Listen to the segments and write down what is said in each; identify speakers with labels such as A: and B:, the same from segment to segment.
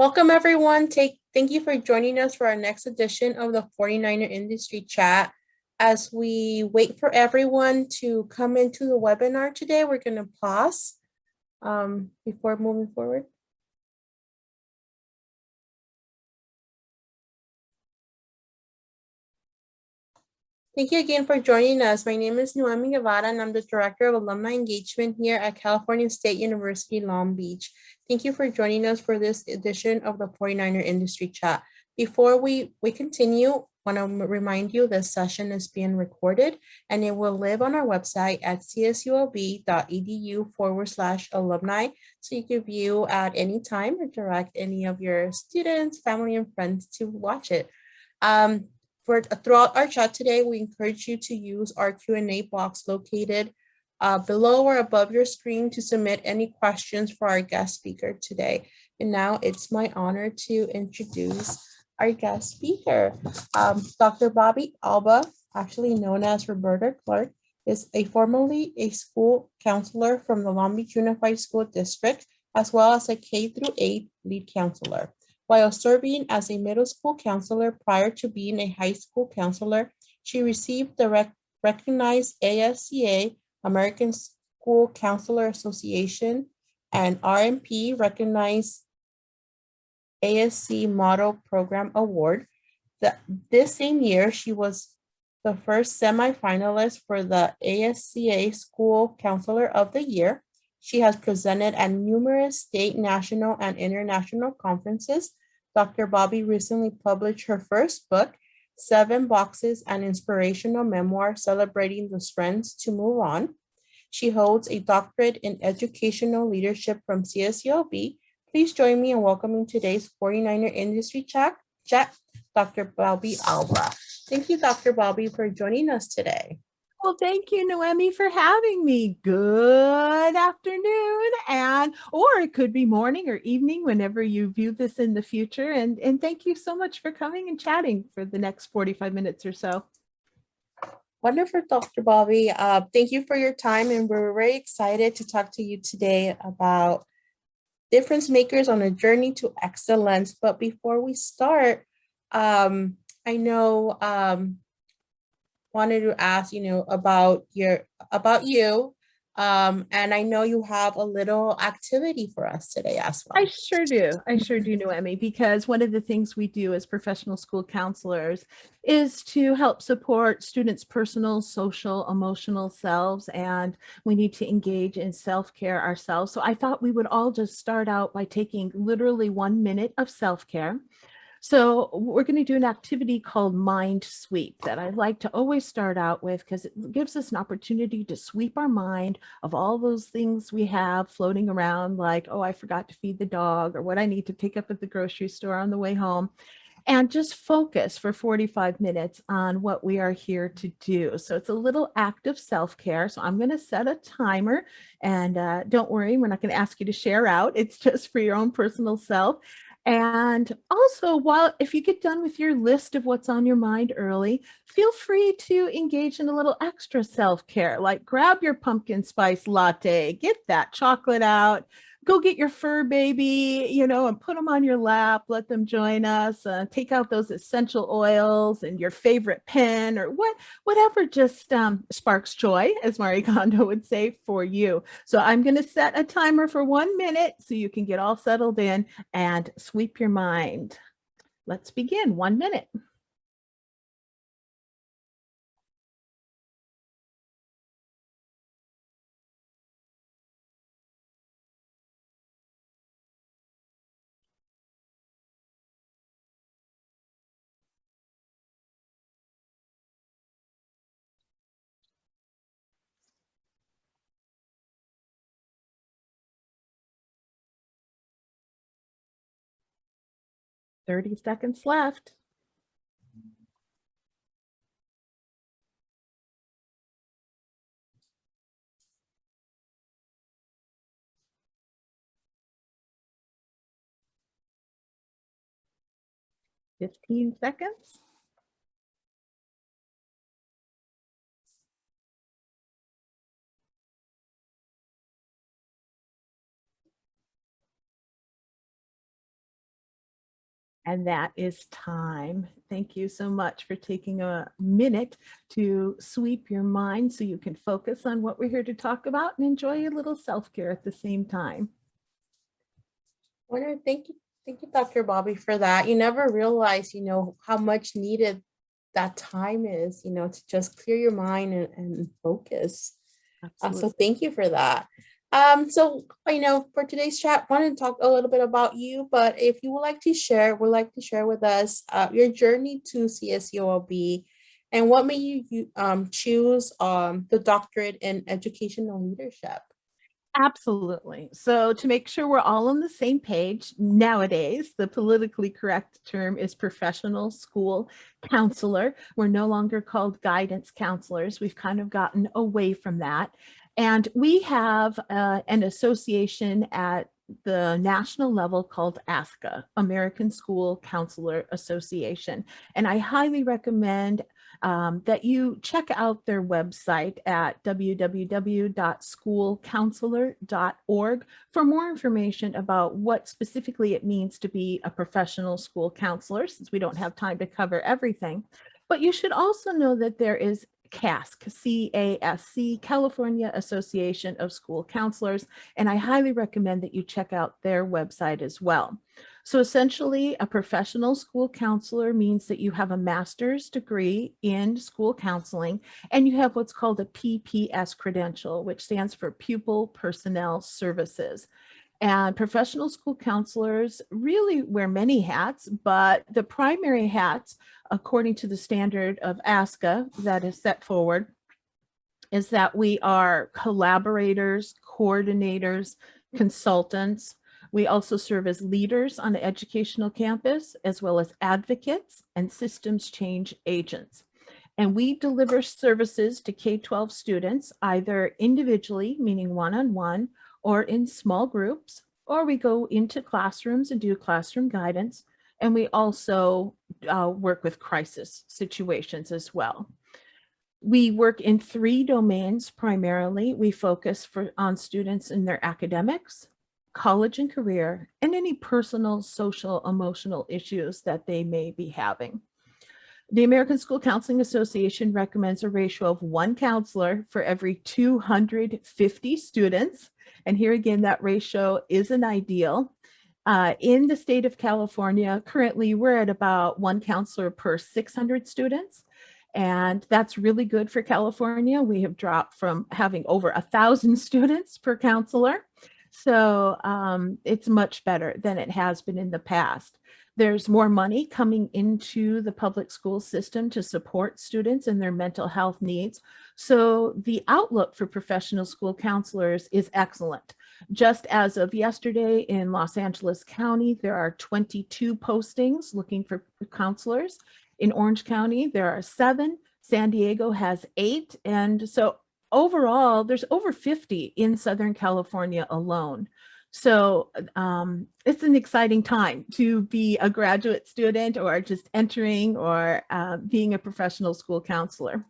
A: Welcome everyone. Thank you for joining us for our next edition of the 49er Industry Chat. As we wait for everyone to come into the webinar today, we're going to pause before moving forward. Thank you again for joining us. My name is Noemi Guevara, and I'm the Director of Alumni Engagement here at California State University, Long Beach. Thank you for joining us for this edition of the 49er Industry Chat. Before we continue, I want to remind you this session is being recorded and it will live on our website at csulb.edu/alumni, so you can view at any time or direct any of your students, family, and friends to watch it. Throughout our chat today, we encourage you to use our Q&A box located below or above your screen to submit any questions for our guest speaker today. And now it's my honor to introduce our guest speaker. Dr. Bobbi Alba, actually known as Roberta Clark, is formerly a school counselor from the Long Beach Unified School District, as well as a K-8 lead counselor. While serving as a middle school counselor prior to being a high school counselor, she received the Recognized ASCA, American School Counselor Association, and RMP, Recognized ASCA Model Program Award. This same year, she was the first semi-finalist for the ASCA School Counselor of the Year. She has presented at numerous state, national, and international conferences. Dr. Bobbi recently published her first book, 7 Boxes, an Inspirational Memoir celebrating the strengths to move on. She holds a doctorate in educational leadership from CSULB. Please join me in welcoming today's 49er Industry Chat, Dr. Bobbi Alba. Thank you, Dr. Bobbi, for joining us today.
B: Well, thank you, Noemi, for having me. Good afternoon, or it could be morning or evening whenever you view this in the future. And thank you so much for coming and chatting for the next 45 minutes or so.
A: Wonderful, Dr. Bobbi. Thank you for your time, and we're very excited to talk to you today about difference makers on a journey to excellence. But before we start, I know wanted to ask, about you. And I know you have a little activity for us today as well.
B: I sure do, Noemi, because one of the things we do as professional school counselors is to help support students' personal, social, emotional selves, and we need to engage in self-care ourselves. So I thought we would all just start out by taking literally 1 minute of self-care. So we're going to do an activity called Mind Sweep that I like to always start out with because it gives us an opportunity to sweep our mind of all those things we have floating around, like, oh, I forgot to feed the dog, or what I need to pick up at the grocery store on the way home, and just focus for 45 minutes on what we are here to do. So it's a little act of self-care. So I'm going to set a timer, and don't worry, we're not going to ask you to share out. It's just for your own personal self. And also, if you get done with your list of what's on your mind early, feel free to engage in a little extra self-care, like grab your pumpkin spice latte, get that chocolate out, go get your fur baby, and put them on your lap, let them join us, take out those essential oils and your favorite pen, or whatever just sparks joy, as Marie Kondo would say, for you. So I'm going to set a timer for 1 minute so you can get all settled in and sweep your mind. Let's begin. 1 minute. Thirty seconds left. Fifteen seconds. and that is time. Thank you so much for taking a minute to sweep your mind so you can focus on what we're here to talk about and enjoy a little self-care at the same time.
A: Wonder, thank you, Dr. Bobby, for that. You never realize, how much needed that time is, to just clear your mind and focus.
B: Absolutely.
A: So thank you for that. So for today's chat, I wanted to talk a little bit about you, but if you would like to share with us your journey to CSULB and what made you choose the doctorate in educational leadership.
B: Absolutely. So to make sure we're all on the same page, nowadays, the politically correct term is professional school counselor. We're no longer called guidance counselors. We've kind of gotten away from that. And we have an association at the national level called ASCA, American School Counselor Association. And I highly recommend that you check out their website at www.schoolcounselor.org for more information about what specifically it means to be a professional school counselor, since we don't have time to cover everything. But you should also know that there is CASC, C-A-S-C, California Association of School Counselors, and I highly recommend that you check out their website as well. So essentially, a professional school counselor means that you have a master's degree in school counseling, and you have what's called a PPS credential, which stands for Pupil Personnel Services. And professional school counselors really wear many hats, but the primary hats, according to the standard of ASCA that is set forward, is that we are collaborators, coordinators, consultants. We also serve as leaders on the educational campus, as well as advocates and systems change agents. And we deliver services to K-12 students, either individually, meaning one-on-one, or in small groups, or we go into classrooms and do classroom guidance. And we also work with crisis situations as well. We work in 3 domains primarily. We focus on students in their academics, college and career, and any personal, social, emotional issues that they may be having. The American School Counseling Association recommends a ratio of 1 counselor for every 250 students. And here again, that ratio isn't ideal. In the state of California, currently we're at about 1 counselor per 600 students. And that's really good for California. We have dropped from having over 1,000 students per counselor. So it's much better than it has been in the past. There's more money coming into the public school system to support students and their mental health needs. So the outlook for professional school counselors is excellent. Just as of yesterday in Los Angeles County, there are 22 postings looking for counselors. In Orange County, there are 7. San Diego has 8. And so overall, there's over 50 in Southern California alone. So it's an exciting time to be a graduate student or just entering or being a professional school counselor.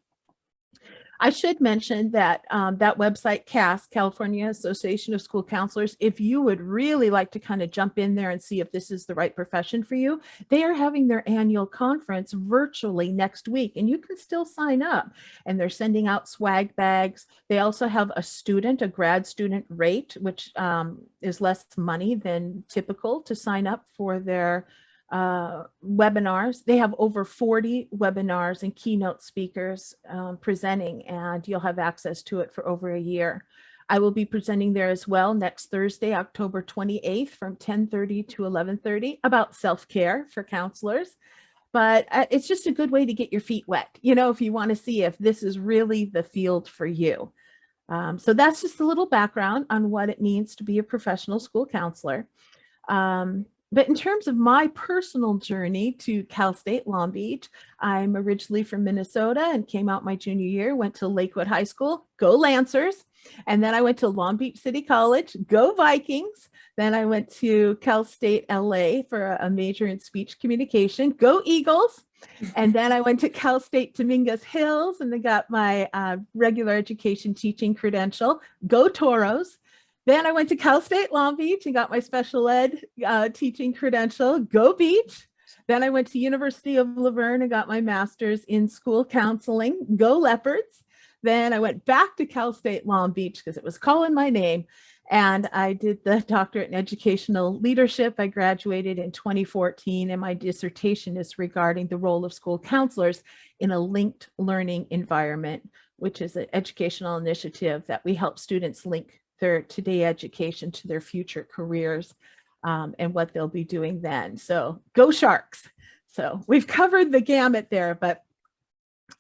B: I should mention that that website, CAS, California Association of School Counselors, if you would really like to kind of jump in there and see if this is the right profession for you, they are having their annual conference virtually next week, and you can still sign up. And they're sending out swag bags. They also have a grad student rate, which is less money than typical to sign up for their webinars. They have over 40 webinars and keynote speakers presenting, and you'll have access to it for over a year. I will be presenting there as well next Thursday, October 28th from 10:30 to 11:30 about self-care for counselors. But it's just a good way to get your feet wet, if you want to see if this is really the field for you. So that's just a little background on what it means to be a professional school counselor. But in terms of my personal journey to Cal State Long Beach, I'm originally from Minnesota and came out my junior year, went to Lakewood High School, go Lancers. And then I went to Long Beach City College, go Vikings. Then I went to Cal State LA for a major in speech communication, go Eagles. And then I went to Cal State Dominguez Hills and I got my regular education teaching credential, go Toros. Then I went to Cal State Long Beach and got my special ed teaching credential, go Beach. Then I went to University of Laverne and got my master's in school counseling. Go Leopards. Then I went back to Cal State Long Beach because it was calling my name. And I did the doctorate in educational leadership. I graduated in 2014, and my dissertation is regarding the role of school counselors in a linked learning environment, which is an educational initiative that we help students link their today education to their future careers, and what they'll be doing then. So go Sharks. So we've covered the gamut there, but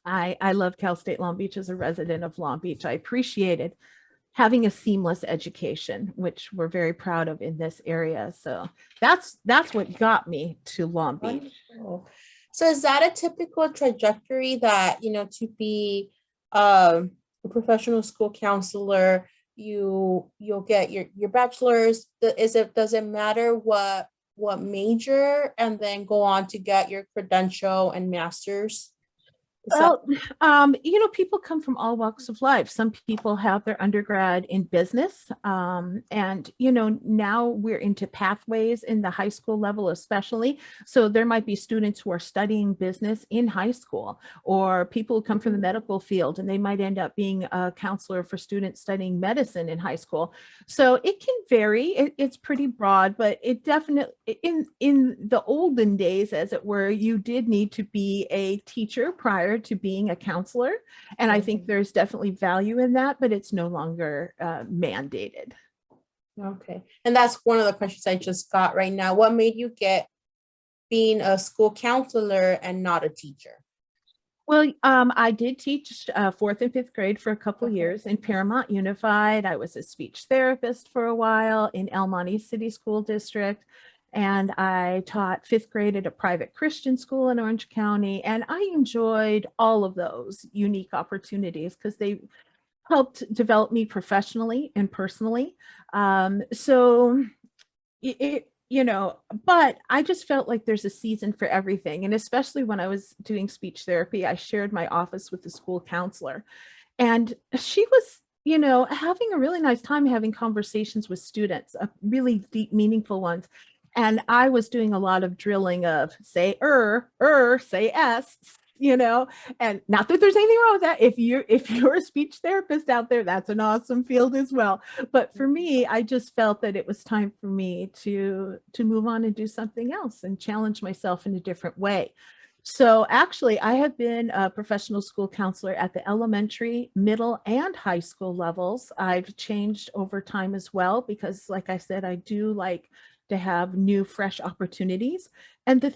B: I love Cal State Long Beach as a resident of Long Beach. I appreciated having a seamless education, which we're very proud of in this area. So that's what got me to Long Beach.
A: Wonderful. So is that a typical trajectory that, to be a professional school counselor, you'll get your bachelor's? Does it matter what major, and then go on to get your credential and master's?
B: Well, people come from all walks of life. Some people have their undergrad in business. And, now we're into pathways in the high school level, especially. So there might be students who are studying business in high school, or people who come from the medical field, and they might end up being a counselor for students studying medicine in high school. So it can vary. It's pretty broad, but it definitely, in the olden days, as it were, you did need to be a teacher prior to being a counselor. And I think there's definitely value in that, but it's no longer mandated.
A: Okay. And that's one of the questions I just got right now. What made you get being a school counselor and not a teacher?
B: Well, I did teach fourth and fifth grade for a couple years in Paramount Unified. I was a speech therapist for a while in El Monte City School District. And I taught fifth grade at a private Christian school in Orange County. And I enjoyed all of those unique opportunities because they helped develop me professionally and personally. But I just felt like there's a season for everything. And especially when I was doing speech therapy, I shared my office with the school counselor. And she was, having a really nice time having conversations with students, really deep, meaningful ones. And I was doing a lot of drilling of say say S, and not that there's anything wrong with that. If you're a speech therapist out there, that's an awesome field as well. But for me, I just felt that it was time for me to move on and do something else and challenge myself in a different way. So actually, I have been a professional school counselor at the elementary, middle, and high school levels. I've changed over time as well, because like I said, I do like to have new, fresh opportunities. And the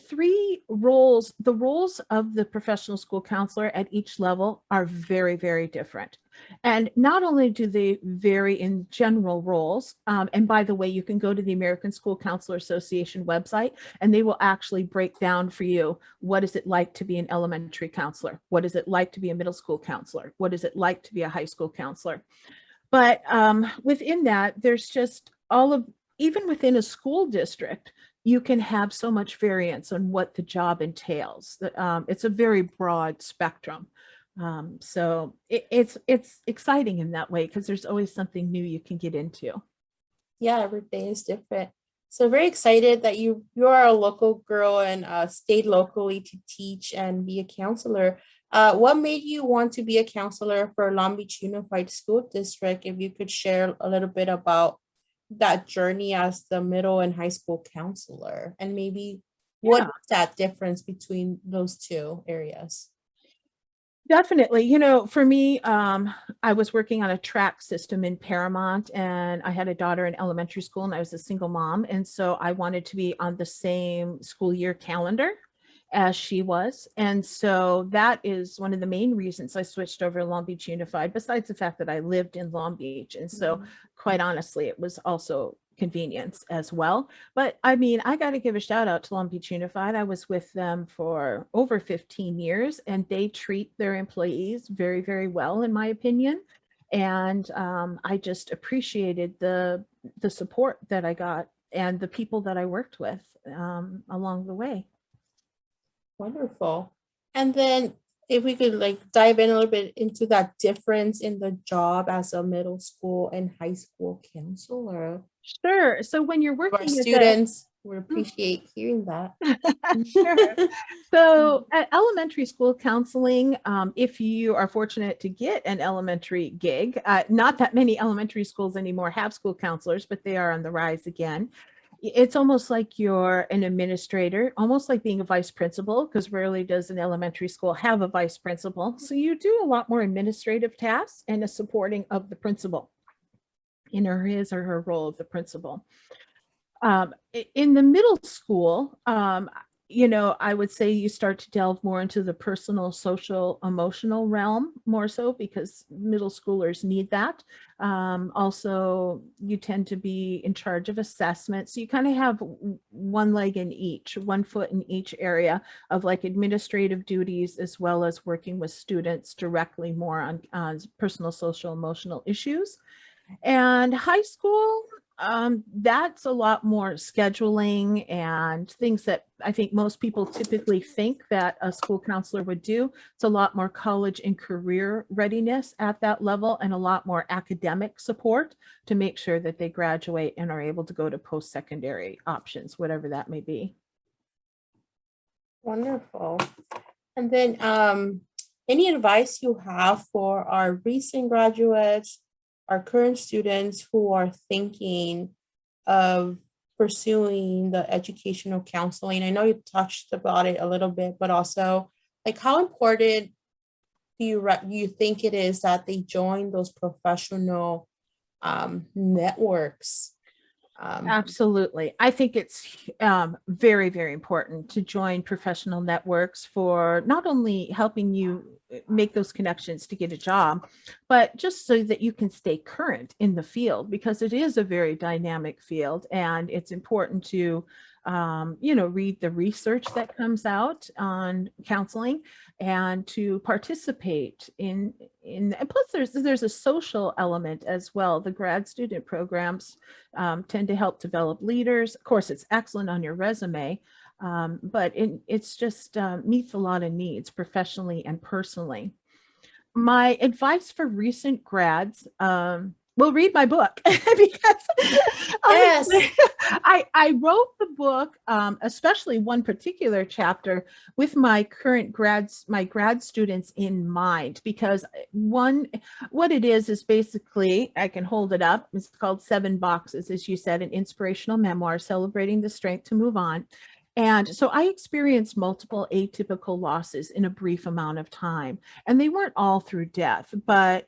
B: roles of the professional school counselor at each level are very, very different. And not only do they vary in general roles, and by the way, you can go to the American School Counselor Association website, and they will actually break down for you, what is it like to be an elementary counselor? What is it like to be a middle school counselor? What is it like to be a high school counselor? But within that, there's just even within a school district, you can have so much variance on what the job entails. It's a very broad spectrum. So it's exciting in that way, because there's always something new you can get into.
A: Yeah, every day is different. So very excited that you are a local girl and stayed locally to teach and be a counselor. What made you want to be a counselor for Long Beach Unified School District? If you could share a little bit about that journey as the middle and high school counselor, and maybe what's that difference between those two areas?
B: Definitely. For me, I was working on a track system in Paramount, and I had a daughter in elementary school, and I was a single mom. And so I wanted to be on the same school year calendar as she was. And so that is one of the main reasons I switched over to Long Beach Unified, besides the fact that I lived in Long Beach. And so quite honestly, it was also convenience as well. But I mean, I got to give a shout out to Long Beach Unified. I was with them for over 15 years, and they treat their employees very, very well, in my opinion. And I just appreciated the support that I got and the people that I worked with along the way.
A: Wonderful. And then if we could dive in a little bit into that difference in the job as a middle school and high school counselor.
B: Sure. So when you're working
A: for students would appreciate hearing that.
B: Sure. So at elementary school counseling, if you are fortunate to get an elementary gig, not that many elementary schools anymore have school counselors, but they are on the rise again. It's almost like you're an administrator, almost like being a vice principal, because rarely does an elementary school have a vice principal. So you do a lot more administrative tasks and a supporting of the principal in his or her role of the principal. In the middle school, I would say you start to delve more into the personal, social, emotional realm more so because middle schoolers need that. Also, you tend to be in charge of assessment. So you kind of have one leg in each, one foot in each area of like administrative duties, as well as working with students directly more on personal, social, emotional issues. And high school, that's a lot more scheduling and things that I think most people typically think that a school counselor would do. It's a lot more college and career readiness at that level and a lot more academic support to make sure that they graduate and are able to go to post-secondary options, whatever that may be.
A: Wonderful. And then any advice you have for our recent graduates, our current students who are thinking of pursuing the educational counseling? I know you touched about it a little bit, but also like how important do you think it is that they join those professional networks?
B: Absolutely. I think it's very, very important to join professional networks for not only helping you make those connections to get a job, but just so that you can stay current in the field, because it is a very dynamic field and it's important to read the research that comes out on counseling and to participate in and plus there's a social element as well. The grad student programs tend to help develop leaders. Of course, it's excellent on your resume, but it's just meets a lot of needs professionally and personally. My advice for recent grads, well, read my book because honestly, I wrote the book, especially one particular chapter with my grad students in mind, because what it is basically, I can hold it up. It's called 7 Boxes, as you said, an inspirational memoir celebrating the strength to move on. And so I experienced multiple atypical losses in a brief amount of time, and they weren't all through death, but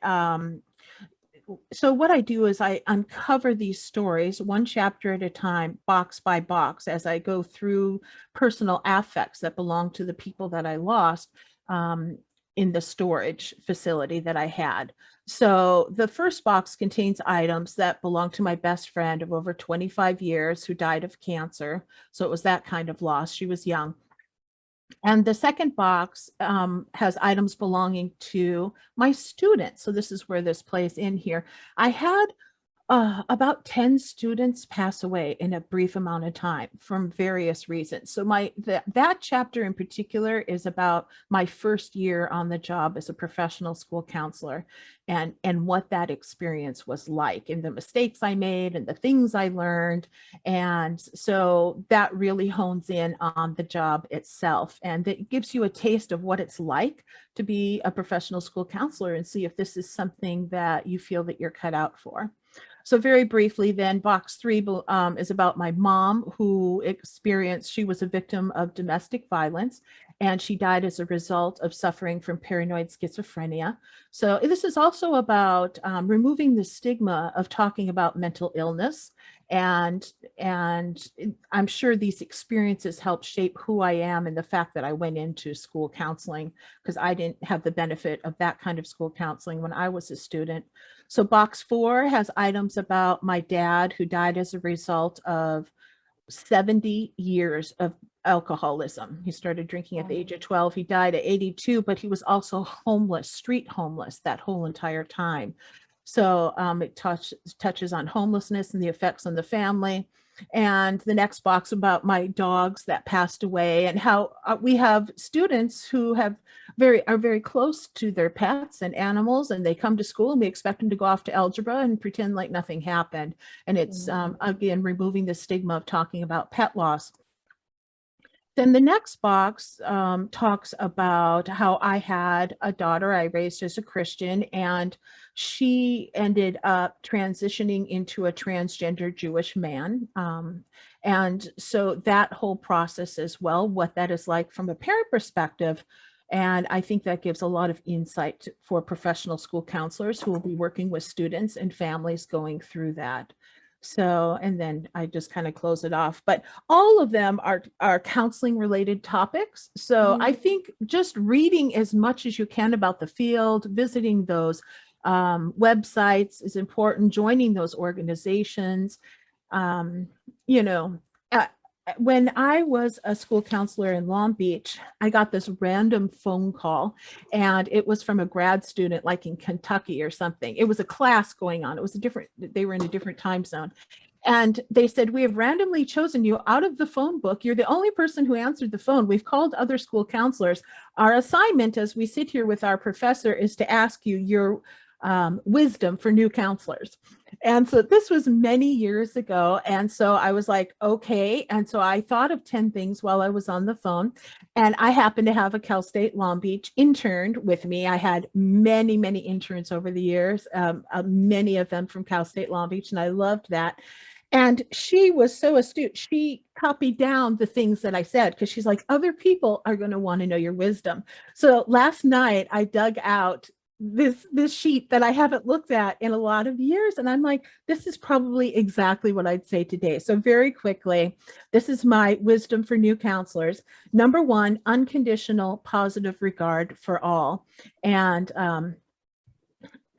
B: so what I do is I uncover these stories one chapter at a time, box by box, as I go through personal affects that belong to the people that I lost in the storage facility that I had. So the first box contains items that belong to my best friend of over 25 years who died of cancer. So it was that kind of loss. She was young. And the second box has items belonging to my students. So this is where this plays in here. I had about 10 students pass away in a brief amount of time from various reasons. So that chapter in particular is about my first year on the job as a professional school counselor and what that experience was like and the mistakes I made and the things I learned. And so that really hones in on the job itself, and it gives you a taste of what it's like to be a professional school counselor and see if this is something that you feel that you're cut out for. So very briefly then, box 3 is about my mom who she was a victim of domestic violence, and she died as a result of suffering from paranoid schizophrenia. So this is also about removing the stigma of talking about mental illness. And I'm sure these experiences help shape who I am and the fact that I went into school counseling, because I didn't have the benefit of that kind of school counseling when I was a student. So box 4 has items about my dad who died as a result of 70 years of alcoholism. He started drinking at the age of 12. He died at 82, but he was also homeless, street homeless that whole entire time. So it touches on homelessness and the effects on the family. And the next box about my dogs that passed away, and how we have students who are very close to their pets and animals, and they come to school and we expect them to go off to algebra and pretend like nothing happened. And it's again removing the stigma of talking about pet loss. Then the next box talks about how I had a daughter I raised as a Christian, and she ended up transitioning into a transgender Jewish man. And so that whole process as well, what that is like from a parent perspective. And I think that gives a lot of insight for professional school counselors who will be working with students and families going through that. So, and then I just kind of close it off, but all of them are counseling related topics. So I think just reading as much as you can about the field, visiting those websites is important, joining those organizations. You know, when I was a school counselor in Long Beach, I got this random phone call, and it was from a grad student like in Kentucky or something. It was a class going on. It was they were in a different time zone. And they said, we have randomly chosen you out of the phone book. You're the only person who answered the phone. We've called other school counselors. Our assignment as we sit here with our professor is to ask you your wisdom for new counselors. And so this was many years ago. And so I was like, okay. And so I thought of 10 things while I was on the phone. And I happened to have a Cal State Long Beach intern with me. I had many, many interns over the years, many of them from Cal State Long Beach. And I loved that. And she was so astute. She copied down the things that I said, because she's like, other people are going to want to know your wisdom. So last night I dug out this sheet that I haven't looked at in a lot of years. And I'm like, this is probably exactly what I'd say today. So very quickly, this is my wisdom for new counselors. Number one, unconditional positive regard for all. And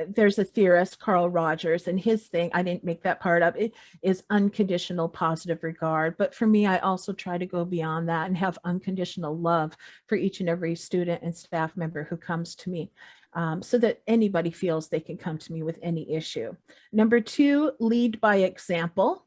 B: there's a theorist, Carl Rogers, and his thing, I didn't make that part up, it is unconditional positive regard. But for me, I also try to go beyond that and have unconditional love for each and every student and staff member who comes to me. So that anybody feels they can come to me with any issue. Number two, lead by example.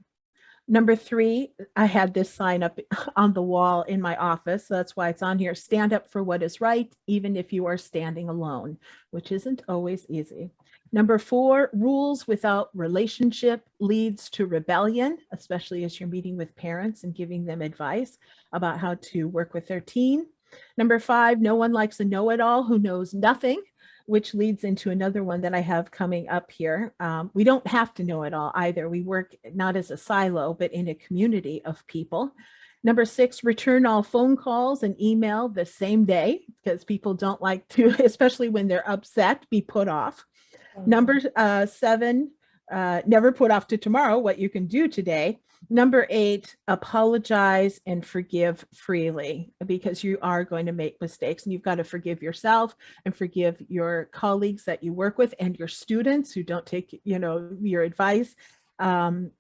B: Number three, I had this sign up on the wall in my office. So that's why it's on here. Stand up for what is right, even if you are standing alone, which isn't always easy. Number four, rules without relationship leads to rebellion, especially as you're meeting with parents and giving them advice about how to work with their teen. Number five, no one likes a know-it-all who knows nothing, which leads into another one that I have coming up here. We don't have to know it all either. We work not as a silo, but in a community of people. Number six, return all phone calls and email the same day, because people don't like to, especially when they're upset, be put off. Number seven, never put off to tomorrow what you can do today. Number eight, apologize and forgive freely, because you are going to make mistakes, and you've got to forgive yourself and forgive your colleagues that you work with and your students who don't take, your advice, and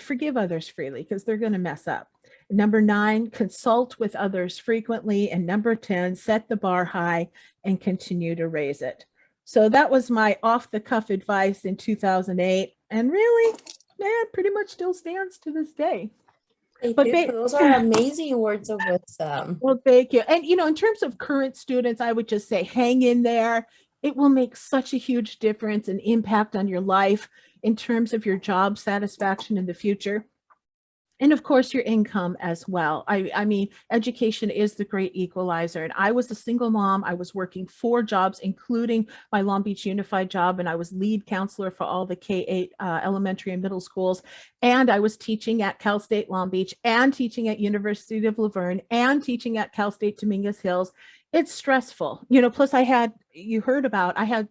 B: forgive others freely, because they're going to mess up. Number nine, consult with others frequently. And number 10, set the bar high and continue to raise it. So that was my off the cuff advice in 2008. And really, pretty much still stands to this day.
A: Those are amazing words of wisdom.
B: Well, thank you. And, in terms of current students, I would just say, hang in there. It will make such a huge difference and impact on your life in terms of your job satisfaction in the future. And of course, your income as well. I mean, education is the great equalizer. And I was a single mom. I was working 4 jobs, including my Long Beach Unified job. And I was lead counselor for all the K-8 elementary and middle schools. And I was teaching at Cal State Long Beach and teaching at University of Laverne and teaching at Cal State Dominguez Hills. It's stressful, plus I had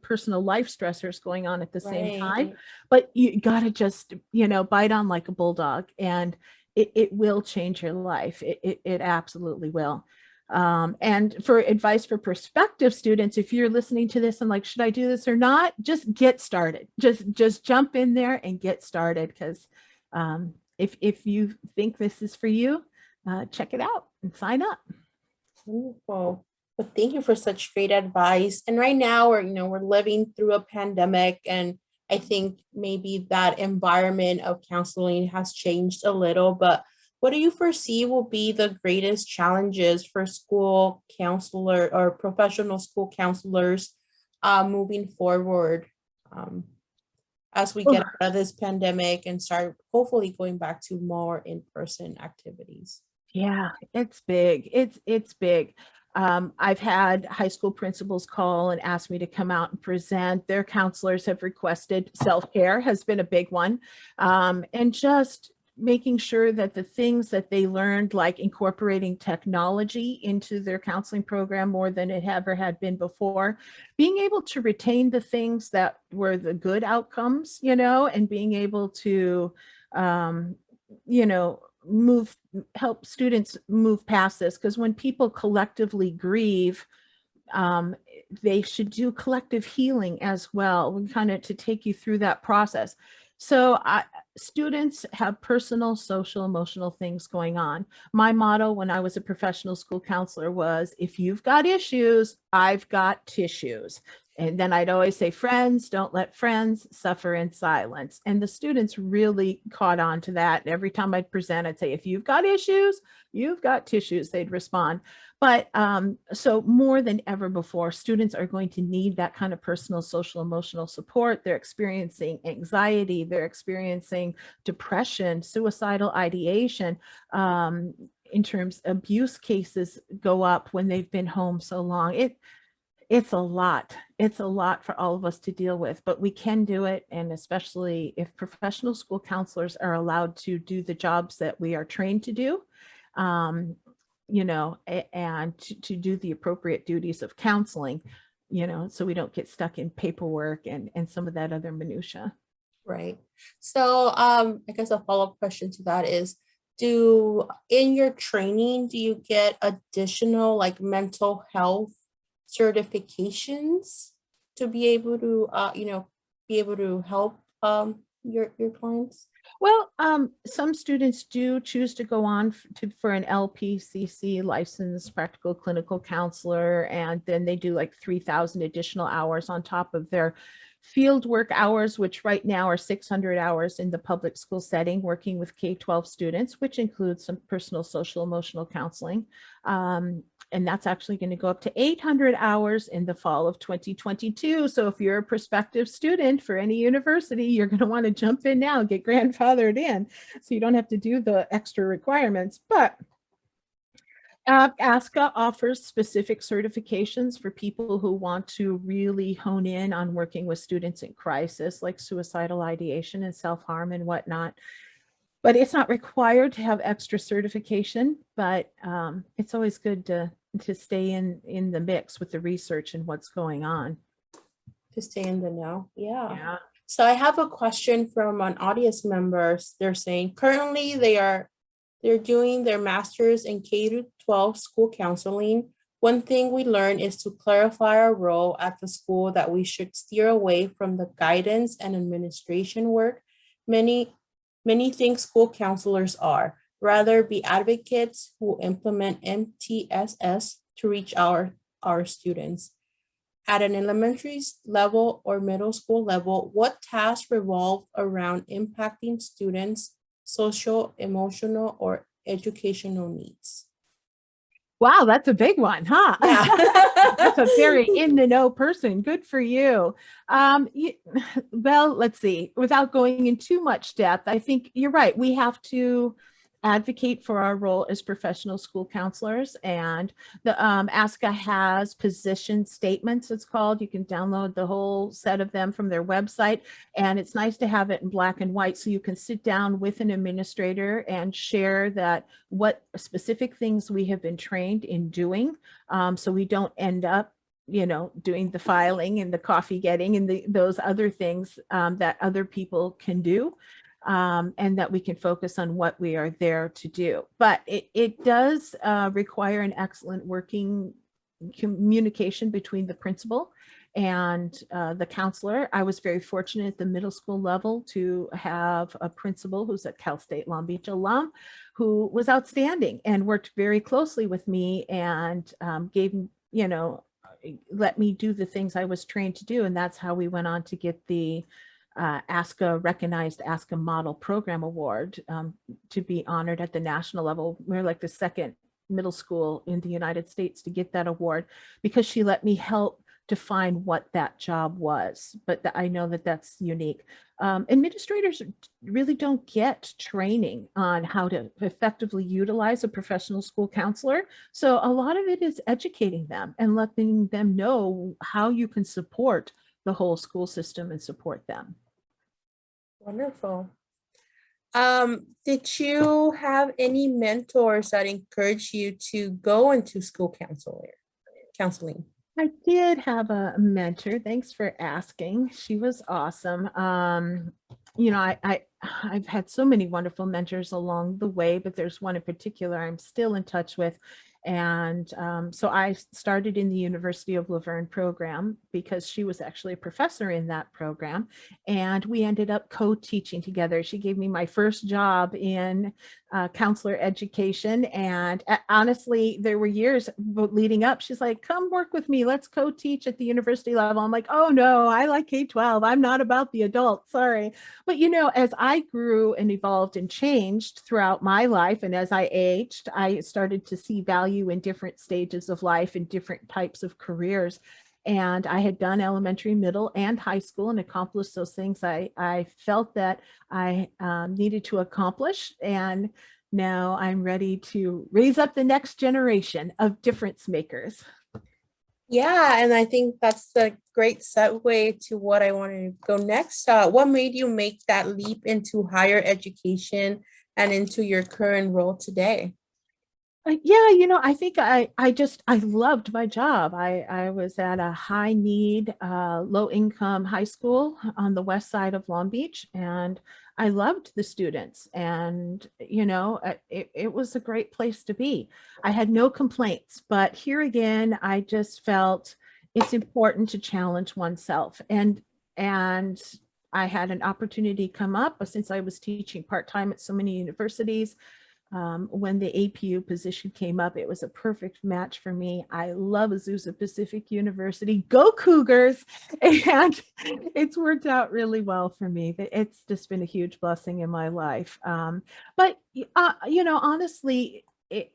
B: personal life stressors going on at the same time, but you got to just, bite on like a bulldog, and it will change your life. It absolutely will. And for advice for prospective students, if you're listening to this and like, should I do this or not? Just get started. Just jump in there and get started. Because if you think this is for you, check it out and sign up.
A: Wonderful. Well, thank you for such great advice. And right now we're living through a pandemic, and I think maybe that environment of counseling has changed a little, but what do you foresee will be the greatest challenges for school counselor or professional school counselors moving forward, um, as we get out of this pandemic and start hopefully going back to more in-person activities?
B: Yeah, it's big. It's big. I've had high school principals call and ask me to come out and present. Their counselors have requested self-care has been a big one. And just making sure that the things that they learned, like incorporating technology into their counseling program more than it ever had been before, being able to retain the things that were the good outcomes, and being able to, you know, help students move past this, because when people collectively grieve, they should do collective healing as well, kind of to take you through that process. So students have personal, social, emotional things going on. My motto when I was a professional school counselor was, if you've got issues, I've got tissues. And then I'd always say, friends, don't let friends suffer in silence. And the students really caught on to that. And every time I'd present, I'd say, if you've got issues, you've got tissues, they'd respond. But so more than ever before, students are going to need that kind of personal, social, emotional support. They're experiencing anxiety, they're experiencing depression, suicidal ideation. In terms of abuse cases go up when they've been home so long. It's a lot. It's a lot for all of us to deal with, but we can do it. And especially if professional school counselors are allowed to do the jobs that we are trained to do, and to do the appropriate duties of counseling, so we don't get stuck in paperwork and some of that other minutia.
A: Right. So I guess a follow-up question to that is, in your training, do you get additional like mental health certifications to be able to help your clients?
B: Well, some students do choose to go on for an LPCC licensed practical clinical counselor, and then they do like 3,000 additional hours on top of their field work hours, which right now are 600 hours in the public school setting, working with K-12 students, which includes some personal, social, emotional counseling. And that's actually going to go up to 800 hours in the fall of 2022. So if you're a prospective student for any university, you're going to want to jump in now, get grandfathered in, so you don't have to do the extra requirements. But ASCA offers specific certifications for people who want to really hone in on working with students in crisis, like suicidal ideation and self-harm and whatnot. But it's not required to have extra certification, but it's always good to stay in the mix with the research and what's going on.
A: To stay in the know. Yeah.
B: Yeah.
A: So I have a question from an audience member. They're saying currently they're doing their master's in K-12 school counseling. One thing we learned is to clarify our role at the school, that we should steer away from the guidance and administration work many think school counselors are, rather be advocates who implement MTSS to reach our students. At an elementary level or middle school level, what tasks revolve around impacting students' social, emotional, or educational needs?
B: Wow, that's a big one, huh?
A: Yeah.
B: That's a very in the know person. Good for you. Well, let's see. Without going in too much depth, I think you're right. We have to advocate for our role as professional school counselors, and the ASCA has position statements, it's called. You can download the whole set of them from their website, and it's nice to have it in black and white so you can sit down with an administrator and share that what specific things we have been trained in doing, so we don't end up doing the filing and the coffee getting and those other things that other people can do. And that we can focus on what we are there to do. But it does require an excellent working communication between the principal and the counselor. I was very fortunate at the middle school level to have a principal who's a Cal State Long Beach alum, who was outstanding and worked very closely with me and gave let me do the things I was trained to do. And that's how we went on to get the ASCA Recognized ASCA Model Program Award, to be honored at the national level. We're like the second middle school in the United States to get that award, because she let me help define what that job was. But I know that that's unique. Administrators really don't get training on how to effectively utilize a professional school counselor. So a lot of it is educating them and letting them know how you can support the whole school system and support them.
A: Wonderful. Did you have any mentors that encouraged you to go into school counseling?
B: I did have a mentor. Thanks for asking. She was awesome. I've had so many wonderful mentors along the way, but there's one in particular I'm still in touch with. And so I started in the University of Laverne program because she was actually a professor in that program. And we ended up co-teaching together. She gave me my first job in counselor education. And honestly, there were years leading up. She's like, come work with me. Let's co-teach at the university level. I'm like, oh no, I like K-12. I'm not about the adults. Sorry. But as I grew and evolved and changed throughout my life, and as I aged, I started to see value in different stages of life and different types of careers. And I had done elementary, middle, and high school and accomplished those things I felt that I needed to accomplish. And now I'm ready to raise up the next generation of difference makers.
A: Yeah, and I think that's a great segue to what I wanted to go next. What made you make that leap into higher education and into your current role today?
B: I think I loved my job. I was at a high need, low income high school on the west side of Long Beach, and I loved the students, and it was a great place to be. I had no complaints, but here again, I just felt it's important to challenge oneself, and I had an opportunity come up since I was teaching part-time at so many universities. When the APU position came up, it was a perfect match for me. I love Azusa Pacific University. Go Cougars! And it's worked out really well for me. It's just been a huge blessing in my life. But honestly,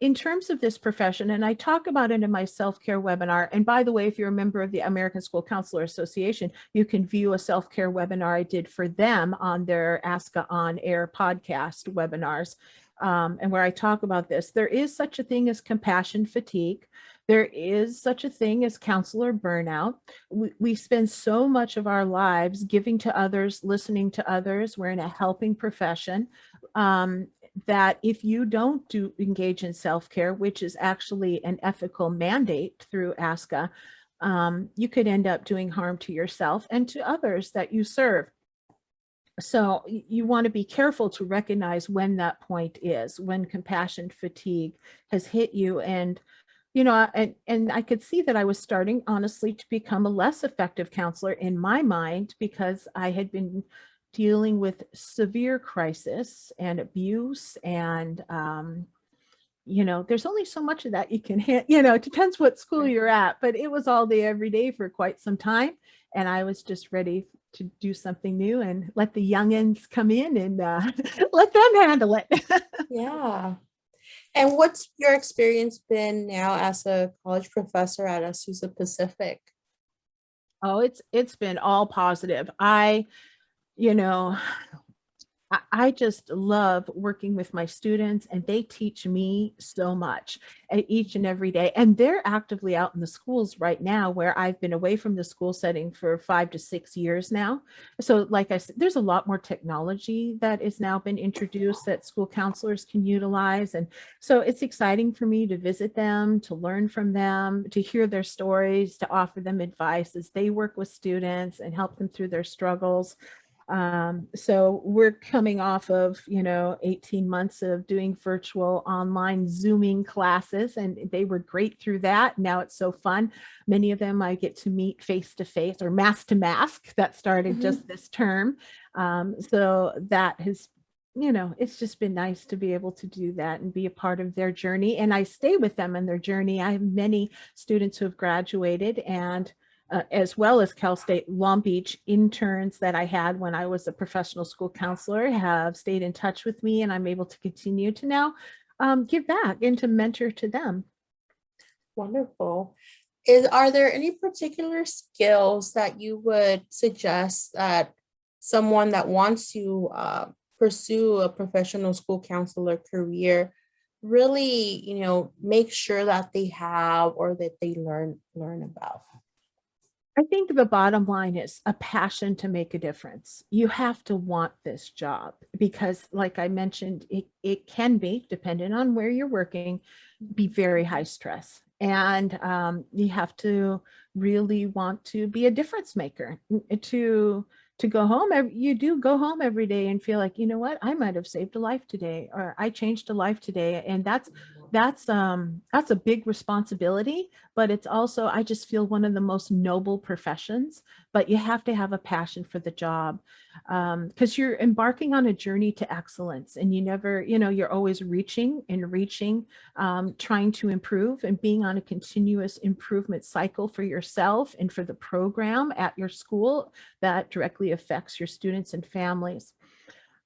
B: in terms of this profession, and I talk about it in my self-care webinar, and by the way, if you're a member of the American School Counselor Association, you can view a self-care webinar I did for them on their ASCA On Air podcast webinars. And where I talk about this, there is such a thing as compassion fatigue. There is such a thing as counselor burnout. We spend so much of our lives giving to others, listening to others. We're in a helping profession. That if you don't engage in self-care, which is actually an ethical mandate through ASCA, you could end up doing harm to yourself and to others that you serve. So you want to be careful to recognize when that point is, when compassion fatigue has hit you. And, and I could see that I was starting, honestly, to become a less effective counselor in my mind, because I had been dealing with severe crisis and abuse. And, there's only so much of that you can hit, it depends what school you're at, but it was all day, every day for quite some time. And I was just ready to do something new and let the youngins come in and let them handle it.
A: Yeah. And what's your experience been now as a college professor at Azusa Pacific?
B: Oh, it's been all positive. I just love working with my students, and they teach me so much each and every day. And they're actively out in the schools right now, where I've been away from the school setting for 5 to 6 years now. So like I said, there's a lot more technology that has now been introduced that school counselors can utilize. And so it's exciting for me to visit them, to learn from them, to hear their stories, to offer them advice as they work with students and help them through their struggles. So we're coming off of, 18 months of doing virtual online Zooming classes, and they were great through that. Now it's so fun. Many of them I get to meet face to face or mask to mask. That started just this term. So that has you know, it's just been nice to be able to do that and be a part of their journey. And I stay with them in their journey. I have many students who have graduated, and as well as Cal State Long Beach interns that I had when I was a professional school counselor have stayed in touch with me, and I'm able to continue to now give back and to mentor to them.
A: Wonderful. Are there any particular skills that you would suggest that someone that wants to pursue a professional school counselor career really, make sure that they have or that they learn about?
B: I think the bottom line is a passion to make a difference. You have to want this job because, like I mentioned, it can be, depending on where you're working, be very high stress. And you have to really want to be a difference maker to go home. You do go home every day and feel like, you know what, I might have saved a life today, or I changed a life today. And that's a big responsibility, but it's also, I just feel, one of the most noble professions. But you have to have a passion for the job, because you're embarking on a journey to excellence, and you never, you're always reaching and reaching, trying to improve and being on a continuous improvement cycle for yourself and for the program at your school that directly affects your students and families.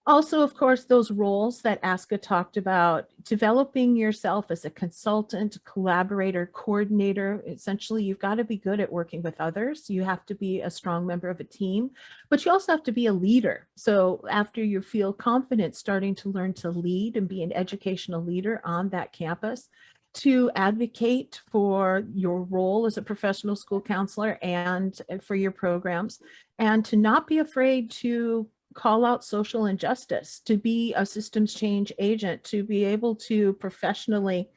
B: Also, of course, those roles that ASCA talked about, developing yourself as a consultant, collaborator, coordinator. Essentially, you've got to be good at working with others. You have to be a strong member of a team, but you also have to be a leader. So after you feel confident starting to learn to lead and be an educational leader on that campus, to advocate for your role as a professional school counselor and for your programs, and to not be afraid to call out social injustice, to be a systems change agent, to be able to professionally,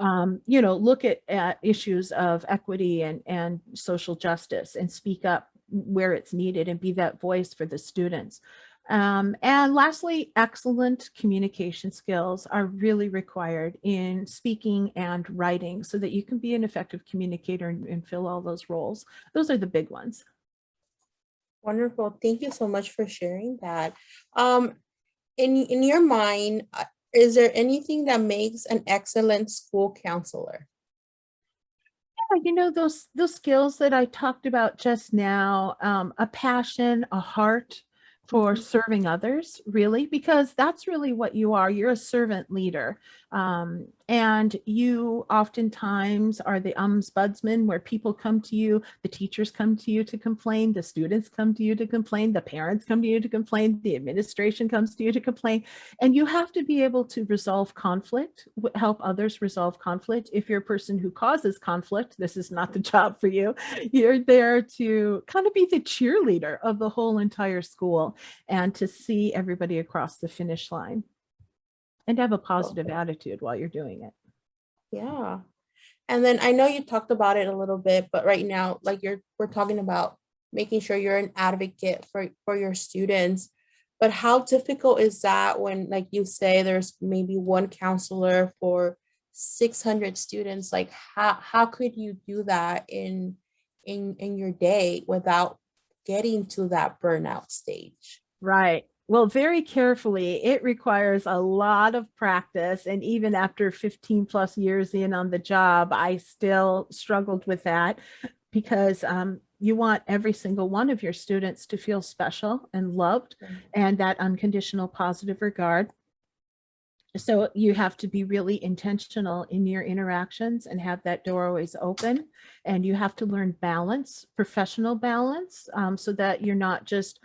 B: look at issues of equity and social justice and speak up where it's needed and be that voice for the students. And lastly, excellent communication skills are really required in speaking and writing so that you can be an effective communicator and fill all those roles. Those are the big ones.
A: Wonderful. Thank you so much for sharing that. In your mind, is there anything that makes an excellent school counselor?
B: Those skills that I talked about just now, a passion, a heart for serving others, really, because that's really what you are. You're a servant leader. And you oftentimes are the ombudsman, where people come to you, the teachers come to you to complain, the students come to you to complain, the parents come to you to complain, the administration comes to you to complain. And you have to be able to resolve conflict, help others resolve conflict. If you're a person who causes conflict, this is not the job for you. You're there to kind of be the cheerleader of the whole entire school and to see everybody across the finish line and have a positive attitude while you're doing it.
A: Yeah. And then I know you talked about it a little bit, but right now, like we're talking about making sure you're an advocate for your students. But how difficult is that when, like you say, there's maybe one counselor for 600 students? Like how could you do that in your day without getting to that burnout stage?
B: Right. Well, very carefully. It requires a lot of practice. And even after 15 plus years in on the job, I still struggled with that because you want every single one of your students to feel special and loved and that unconditional positive regard. So you have to be really intentional in your interactions and have that door always open. And you have to learn balance, professional balance, so that you're not just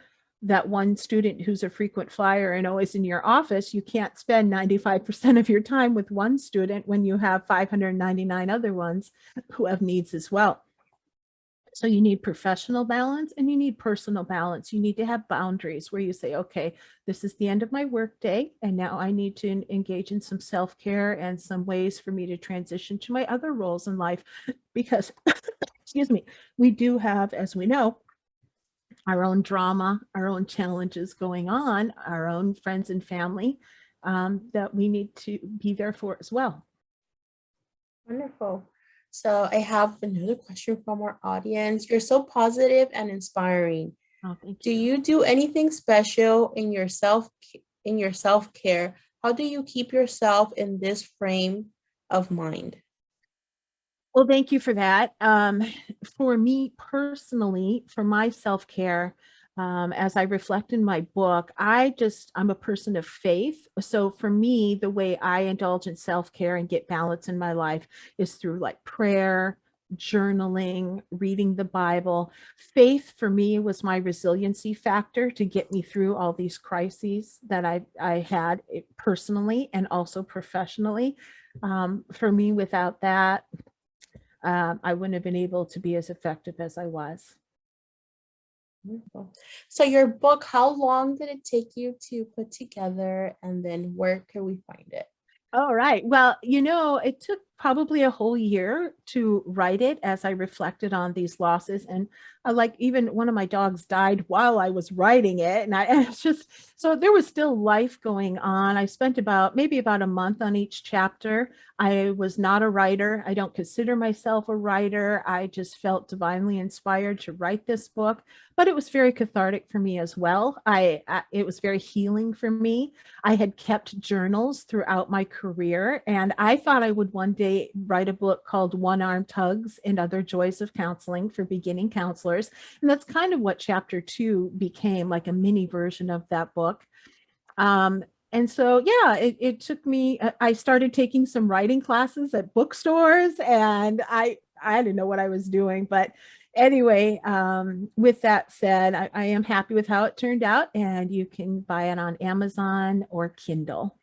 B: that one student who's a frequent flyer and always in your office. You can't spend 95% of your time with one student when you have 599 other ones who have needs as well. So you need professional balance and you need personal balance. You need to have boundaries where you say, okay, this is the end of my work day, and now I need to engage in some self-care and some ways for me to transition to my other roles in life. Because, excuse me, we do have, as we know, our own drama, our own challenges going on, our own friends and family that we need to be there for as well.
A: Wonderful. So I have another question from our audience. You're so positive and inspiring.
B: Oh, thank
A: Do
B: you.
A: you do anything special in your self-care? How do you keep yourself in this frame of mind?
B: Well, thank you for that. For me personally, for my self-care, as I reflect in my book, I'm a person of faith. So for me, the way I indulge in self-care and get balance in my life is through like prayer, journaling, reading the Bible. Faith for me was my resiliency factor to get me through all these crises that I had personally and also professionally. For me, without that, I wouldn't have been able to be as effective as I was.
A: Wonderful. So your book, how long did it take you to put together, and then where can we find it?
B: All right. Well, it took probably a whole year to write it as I reflected on these losses. And like even one of my dogs died while I was writing it. And and it's just, so there was still life going on. I spent maybe about a month on each chapter. I was not a writer. I don't consider myself a writer. I just felt divinely inspired to write this book, but it was very cathartic for me as well. It was very healing for me. I had kept journals throughout my career, and I thought I would one day write a book called One Arm Tugs and Other Joys of Counseling for Beginning Counselors. And that's kind of what chapter 2 became, like a mini version of that book. And so, yeah, it took me, I started taking some writing classes at bookstores, and I didn't know what I was doing. But anyway, with that said, I am happy with how it turned out, and you can buy it on Amazon or Kindle.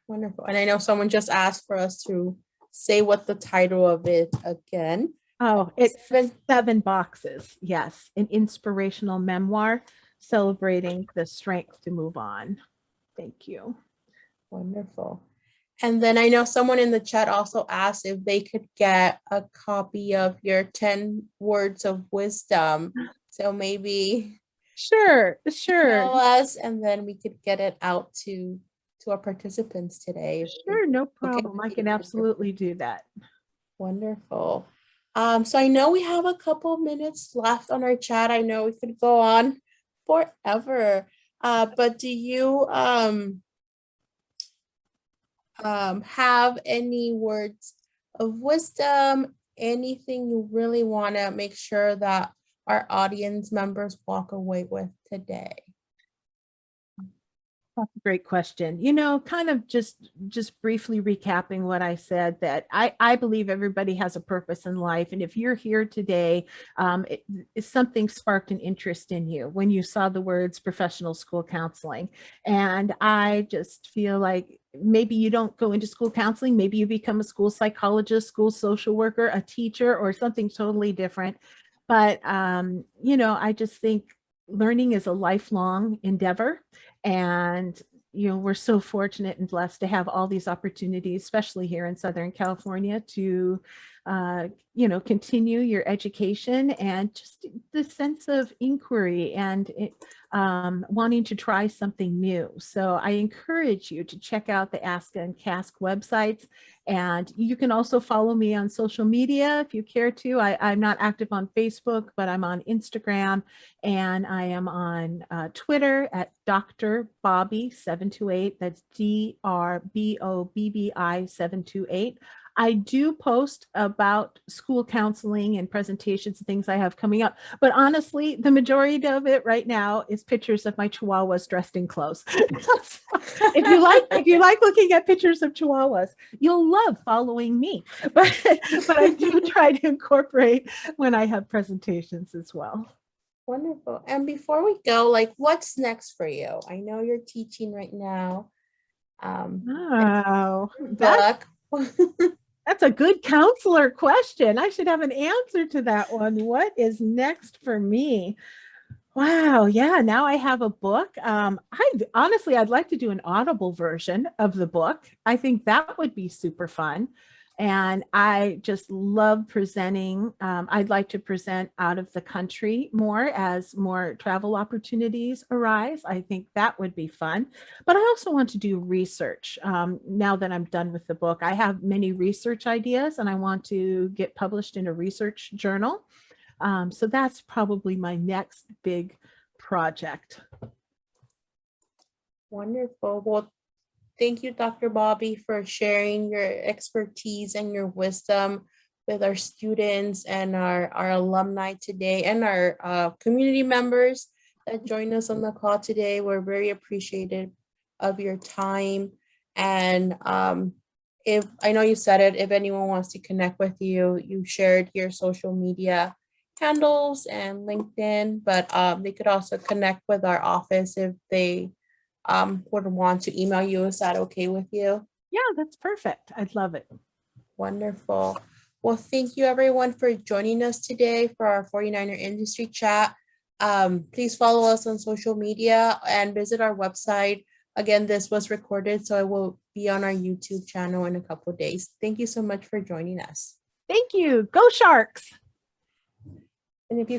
A: Wonderful. And I know someone just asked for us to say what the title of it again.
B: Oh, it's
A: Seven.
B: 7 boxes. Yes, an inspirational memoir celebrating the strength to move on. Thank you.
A: Wonderful. And then I know someone in the chat also asked if they could get a copy of your 10 words of wisdom. So maybe
B: Sure.
A: tell us, and then we could get it out to our participants today.
B: Sure, no
A: Okay.
B: problem. I can absolutely do that.
A: Wonderful. So I know we have a couple minutes left on our chat. I know we could go on forever. But do you have any words of wisdom, anything you really want to make sure that our audience members walk away with today?
B: That's a great question. Kind of just briefly recapping what I said, that I believe everybody has a purpose in life. And if you're here today, something sparked an interest in you when you saw the words professional school counseling. And I just feel like maybe you don't go into school counseling, maybe you become a school psychologist, school social worker, a teacher, or something totally different. But, I just think learning is a lifelong endeavor. And, we're so fortunate and blessed to have all these opportunities, especially here in Southern California, to, continue your education, and just the sense of inquiry and wanting to try something new. So I encourage you to check out the ASCA and CASC websites. And you can also follow me on social media if you care to. I'm not active on Facebook, but I'm on Instagram, and I am on Twitter at Dr. Bobbi 728. That's DRBOBBI 728. I do post about school counseling and presentations and things I have coming up. But honestly, the majority of it right now is pictures of my chihuahuas dressed in clothes. if you like looking at pictures of chihuahuas, you'll love following me. But I do try to incorporate when I have presentations as well.
A: Wonderful. And before we go, like, what's next for you? I know you're teaching right now.
B: Wow,
A: That's
B: a good counselor question. I should have an answer to that one. What is next for me? Wow. Yeah. Now I have a book. I'd like to do an Audible version of the book. I think that would be super fun. And I just love presenting. I'd like to present out of the country more as more travel opportunities arise. I think that would be fun. But I also want to do research. Now that I'm done with the book, I have many research ideas, and I want to get published in a research journal. So that's probably my next big project.
A: Wonderful. Well, thank you, Dr. Bobbi, for sharing your expertise and your wisdom with our students and our alumni today and our community members that joined us on the call today. We're very appreciative of your time. And if I know you said it, if anyone wants to connect with you, you shared your social media handles and LinkedIn, but they could also connect with our office if they would want to email you. Is that okay with you?
B: Yeah, that's perfect. I'd love it.
A: Wonderful. Well, thank you everyone for joining us today for our 49er Industry Chat. Please follow us on social media and visit our website. Again, this was recorded, so it will be on our YouTube channel in a couple of days. Thank you so much for joining us.
B: Thank you. Go Sharks.
A: And if you